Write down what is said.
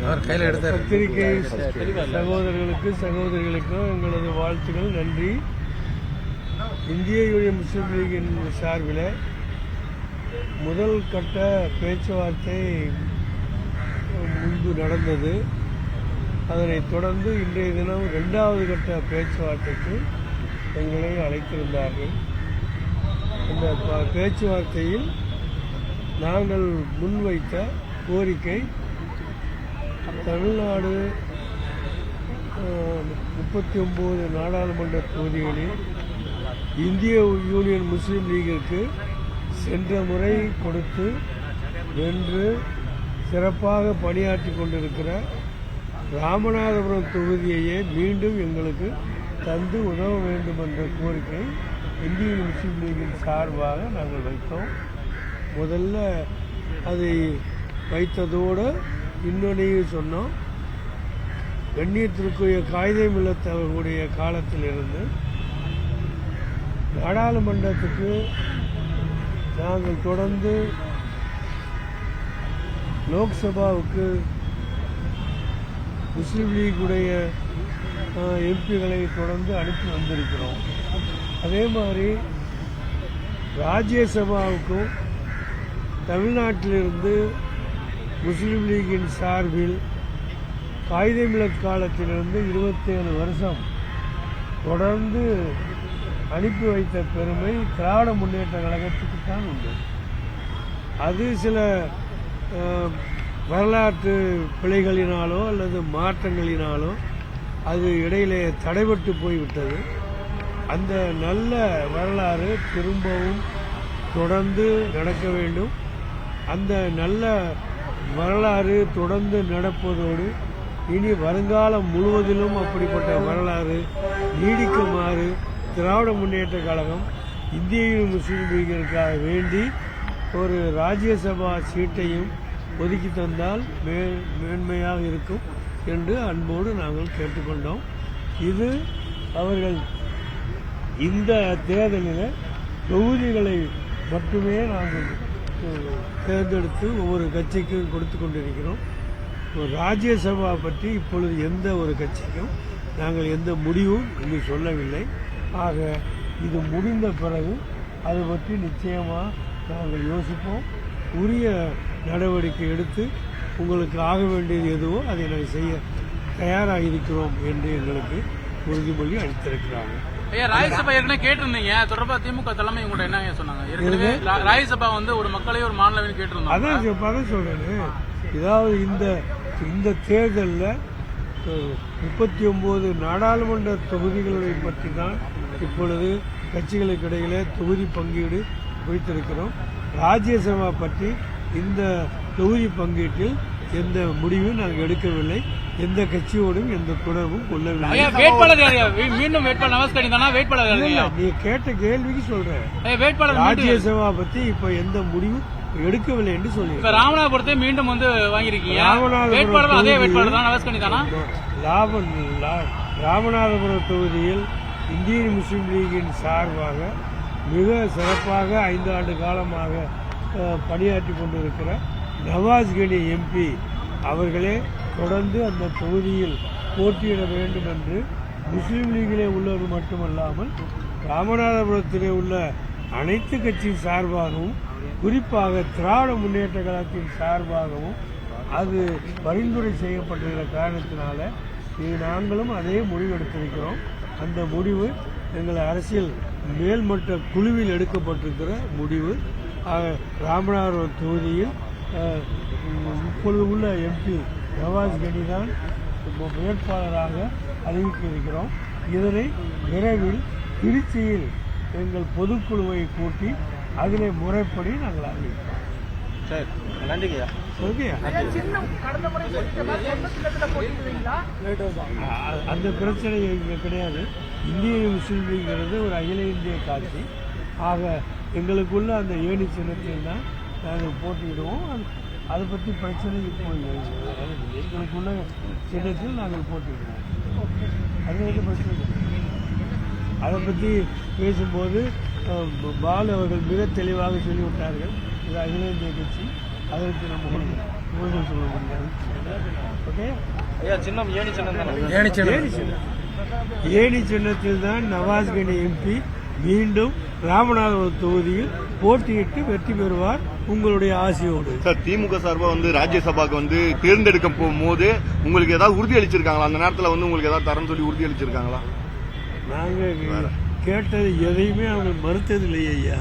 பத்திரிகை சகோதரர்களுக்கு சகோதரிகளுக்கும் எங்களது வாழ்த்துக்கள், நன்றி. இந்திய யூனியன் முஸ்லீம் லீகின் சார்பில் முதல் கட்ட பேச்சுவார்த்தை முன்பு நடந்தது. அதனைத் தொடர்ந்து இன்றைய தினம் 2வது கட்ட பேச்சுவார்த்தைக்கு எங்களை அழைத்திருந்தார்கள். இந்த பேச்சுவார்த்தையில் நாங்கள் முன்வைத்த கோரிக்கை தமிழ்நாடு 39 நாடாளுமன்ற தொகுதிகளில் இந்திய யூனியன் முஸ்லீம் லீகிற்கு சென்ற முறை கொடுத்து வென்று சிறப்பாக பணியாற்றி கொண்டிருக்கிற ராமநாதபுரம் தொகுதியையே மீண்டும் எங்களுக்கு தந்து உதவ வேண்டும் என்ற கோரிக்கை இந்திய முஸ்லீம் லீகின் சார்பாக நாங்கள் வைத்தோம். முதல்ல அதை வைத்ததோடு இன்னொன்னையும் சொன்னோம். கண்ணியத்திற்குரிய காயிதே மில்லத் அவர்களுடைய காலத்திலிருந்து நாடாளுமன்றத்துக்கு நாங்கள் தொடர்ந்து லோக்சபாவுக்கு முஸ்லீம் லீக்குடைய எம்பிகளை தொடர்ந்து அனுப்பி வந்திருக்கிறோம். அதே மாதிரி ராஜ்யசபாவுக்கும் தமிழ்நாட்டிலிருந்து முஸ்லீம் லீகின் சார்பில் காயிதே மில்லத் காலத்திலிருந்து 27 வருஷம் தொடர்ந்து அனுப்பி வைத்த பெருமை திராவிட முன்னேற்ற கழகத்துக்கு தான் உண்டு. அது சில வரலாற்று பிழைகளினாலோ அல்லது மாற்றங்களினாலோ அது இடையிலே தடைபட்டு போய்விட்டது. அந்த நல்ல வரலாறு திரும்பவும் தொடர்ந்து நடக்க வேண்டும். அந்த நல்ல வரலாறு தொடர்ந்து நடப்பதோடு இனி வருங்காலம் முழுவதிலும் அப்படிப்பட்ட வரலாறு நீடிக்குமாறு திராவிட முன்னேற்ற கழகம் இந்திய முஸ்லீம் லீகிற்காக வேண்டி ஒரு ராஜ்யசபா சீட்டையும் ஒதுக்கி தந்தால் மேன்மையாக இருக்கும் என்று அன்போடு நாங்கள் கேட்டுக்கொண்டோம். இது அவர்கள் இந்த தேர்தலில் தொகுதிகளை மட்டுமே நாங்கள் தேர்ந்தெடுத்து ஒவ்வொரு கட்சிக்கும் கொடுத்து கொண்டிருக்கிறோம். ராஜ்யசபா பற்றி இப்பொழுது எந்த ஒரு கட்சிக்கும் நாங்கள் எந்த முடிவும் இன்னும் சொல்லவில்லை. ஆக இது முடிந்த பிறகு அதை பற்றி நிச்சயமாக நாங்கள் யோசிப்போம். உரிய நடவடிக்கை எடுத்து உங்களுக்கு ஆக வேண்டியது எதுவோ அதை நாங்கள் செய்ய தயாராக இருக்கிறோம் என்று எங்களுக்கு உறுதிமொழி அளித்திருக்கிறாங்க. ராஜ்யசபா ஏற்கனவே கேட்டிருந்தீங்க, தொடர்பா திமுக தலைமை உங்கள்கிட்ட என்ன சொன்னாங்க? ராஜ்யசபா ஒரு மக்களையும் ஒரு மாநிலம் கேட்டிருந்தோம். அதான் சொல்றேன். இதாவது இந்த தேர்தலில் 39 நாடாளுமன்ற தொகுதிகளை பற்றி தான் இப்பொழுது கட்சிகளுக்கு இடையிலே தொகுதி பங்கீடு வைத்திருக்கிறோம். ராஜ்யசபா பற்றி இந்த தொகுதி பங்கீட்டில் எந்த முடிவும் நாங்கள் எடுக்கவில்லை. எந்த கட்சியோடும் எந்த தொடர்பும் கொள்ளவில்லை. மீண்டும் வேட்பாளர் நவாஸ்கனி தானா வேட்பாளர்? நீ கேட்ட கேள்விக்கு சொல்றேன். ராஜ்யசபா பத்தி இப்ப எந்த முடிவும் எடுக்கவில்லை என்று சொல்லி ராமநாதபுரத்தை மீண்டும் வாங்கிருக்கீங்க. ராமநாதபுரம் தொகுதியில் இந்திய முஸ்லீம் லீகின் சார்பாக மிக சிறப்பாக 5 ஆண்டு காலமாக பணியாற்றி கொண்டிருக்கிற நவாஸ்கனி எம்பி அவர்களே தொடர்ந்து அந்த தொகுதியில் போட்டியிட வேண்டும் என்று முஸ்லீம் லீகிலே உள்ளது மட்டுமல்லாமல் ராமநாதபுரத்திலே உள்ள அனைத்து கட்சி சார்பாகவும் குறிப்பாக திராவிட முன்னேற்ற கழகத்தின் சார்பாகவும் அது பரிந்துரை செய்யப்பட்டிருக்கிற காரணத்தினால நாங்களும் அதே முடிவெடுத்திருக்கிறோம். அந்த முடிவு எங்கள் அரசியல் மேல்மட்ட குழுவில் எடுக்கப்பட்டிருக்கிற முடிவு. ராமநாதபுரம் தொகுதியில் இப்பொழுது உள்ள எம்பி நவாஸ்கனி தான் வேட்பாளராக அறிவிக்க இருக்கிறோம். இதனை விரைவில் திருச்சியில் எங்கள் பொதுக்குழுவை கூட்டி அதிலே முறைப்படி நாங்கள் அறிவிப்போம். அந்த பிரச்சனை இங்கே கிடையாது. இந்திய முஸ்லீம் லீக்ங்கிறது ஒரு அகில இந்திய கட்சி. ஆக எங்களுக்குள்ள அந்த ஏணி சின்னத்தில் தான் நாங்கள் போட்டியிடுவோம். அதை பற்றி பிரச்சனை இப்போ எங்களுக்குள்ள சின்னத்தில் நாங்கள் போட்டியிடுவோம். அது வந்து பிரச்சனை. அதை பற்றி பேசும்போது பாலு அவர்கள் மிக தெளிவாக சொல்லிவிட்டார்கள். இது அகில இந்திய கட்சி, அதற்கு நம்ம ஊழல் சொல்ல முடியாது. ஓகே, ஐயா சின்னம் ஏணி சின்னம் தானே? ஏணி சின்னம். ஏணி சின்னத்தில் தான் நவாஸ்கனி எம்பி மீண்டும் ராமநாதபுரம் தொகுதியில் போட்டியிட்டு வெற்றி பெறுவார் உங்களுடைய ஆசையோடு. சார், திமுக சார்பா வந்து ராஜ்யசபாக்கு வந்து தேர்ந்தெடுக்க போகும்போது உங்களுக்கு ஏதாவது உறுதி அளிச்சிருக்காங்களா? அந்த நேரத்தில் வந்து உங்களுக்கு ஏதாவது தரம் சொல்லி உறுதி அளிச்சிருக்காங்களா? நாங்கள் கேட்டது எதையுமே அவங்க மறுத்தது இல்லையா ஐயா.